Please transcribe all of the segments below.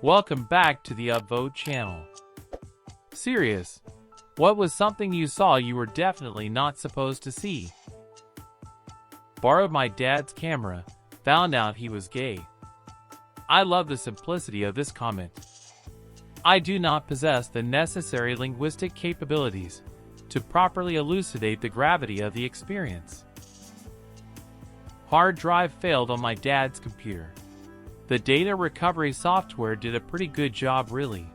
Welcome back to the UpVote channel. Serious, what was something you saw you were definitely not supposed to see? Borrowed my dad's camera, found out he was gay. I love the simplicity of this comment. I do not possess the necessary linguistic capabilities to properly elucidate the gravity of the experience. Hard drive failed on my dad's computer. The data recovery software did a pretty good job really,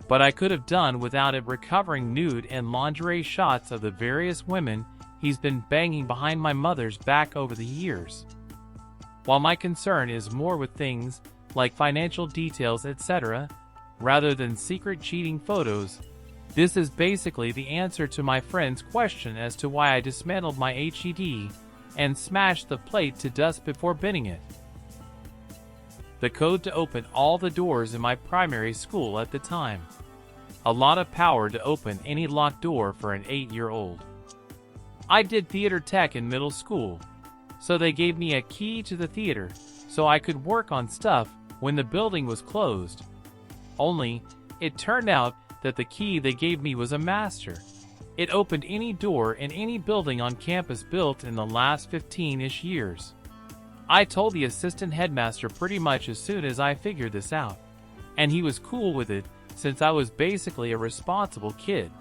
but I could have done without it recovering nude and lingerie shots of the various women he's been banging behind my mother's back over the years. While my concern is more with things like financial details, etc., rather than secret cheating photos, this is basically the answer to my friend's question as to why I dismantled my HDD and smashed the plate to dust before binning it. The code to open all the doors in my primary school at the time. A lot of power to open any locked door for an 8-year-old. I did theater tech in middle school, so they gave me a key to the theater so I could work on stuff when the building was closed. Only, it turned out that the key they gave me was a master. It opened any door in any building on campus built in the last 15-ish years. I told the assistant headmaster pretty much as soon as I figured this out, and he was cool with it since I was basically a responsible kid.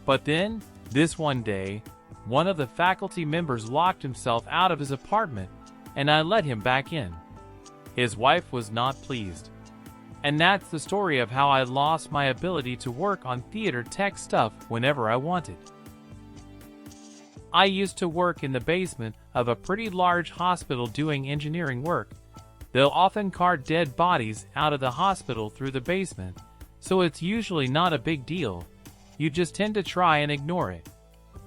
But then, this one day, one of the faculty members locked himself out of his apartment, and I let him back in. His wife was not pleased. And that's the story of how I lost my ability to work on theater tech stuff whenever I wanted. I used to work in the basement of a pretty large hospital doing engineering work. They'll often cart dead bodies out of the hospital through the basement, so it's usually not a big deal. You just tend to try and ignore it.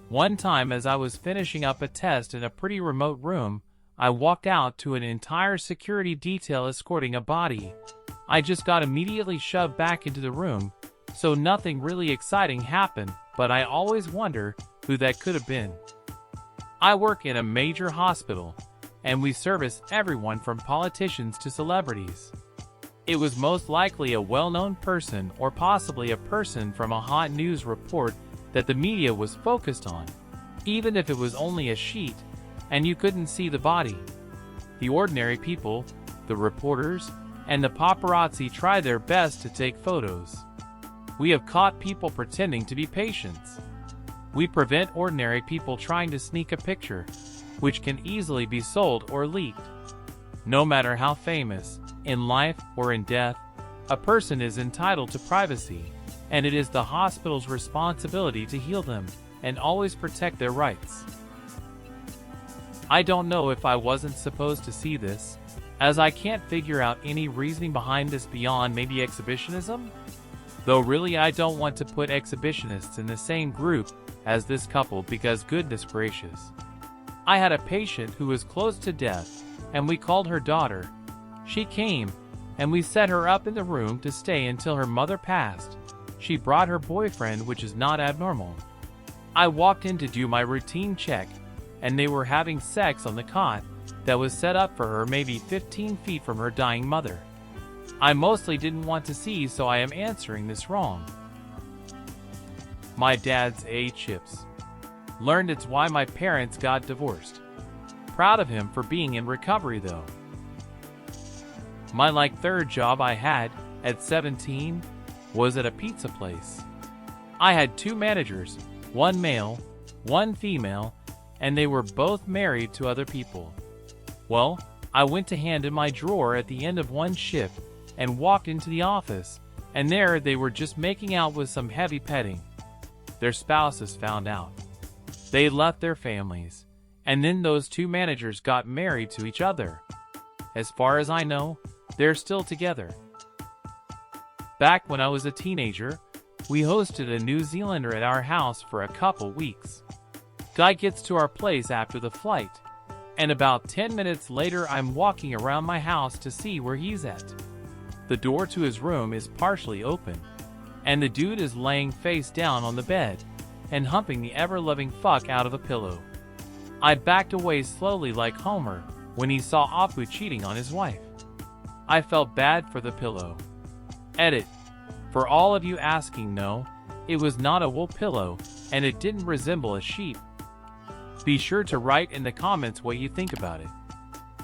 One time as I was finishing up a test in a pretty remote room, I walked out to an entire security detail escorting a body. I just got immediately shoved back into the room, so nothing really exciting happened, but I always wonder who that could have been. I work in a major hospital, and we service everyone from politicians to celebrities. It was most likely a well-known person or possibly a person from a hot news report that the media was focused on, even if it was only a sheet and you couldn't see the body. The ordinary people, the reporters, and the paparazzi try their best to take photos. We have caught people pretending to be patients. We prevent ordinary people trying to sneak a picture, which can easily be sold or leaked. No matter how famous, in life or in death, a person is entitled to privacy, and it is the hospital's responsibility to heal them and always protect their rights. I don't know if I wasn't supposed to see this, as I can't figure out any reasoning behind this beyond maybe exhibitionism? Though really I don't want to put exhibitionists in the same group as this couple because goodness gracious. I had a patient who was close to death, and we called her daughter. She came, and we set her up in the room to stay until her mother passed. She brought her boyfriend, which is not abnormal. I walked in to do my routine check, and they were having sex on the cot that was set up for her maybe 15 feet from her dying mother. I mostly didn't want to see, so I am answering this wrong. My dad's chips. Learned it's why my parents got divorced. Proud of him for being in recovery though. My third job I had, at 17, was at a pizza place. I had 2 managers, one male, one female, and they were both married to other people. Well, I went to hand in my drawer at the end of one shift and walked into the office, and there they were just making out with some heavy petting. Their spouses found out. They left their families, and then those 2 managers got married to each other. As far as I know, they're still together. Back when I was a teenager, we hosted a New Zealander at our house for a couple weeks. Guy gets to our place after the flight, and about 10 minutes later I'm walking around my house to see where he's at. The door to his room is partially open, and the dude is laying face down on the bed and humping the ever-loving fuck out of a pillow. I backed away slowly like Homer when he saw Apu cheating on his wife. I felt bad for the pillow. Edit. For all of you asking, no, it was not a wool pillow, and it didn't resemble a sheep. Be sure to write in the comments what you think about it.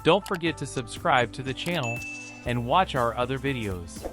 Don't forget to subscribe to the channel and watch our other videos.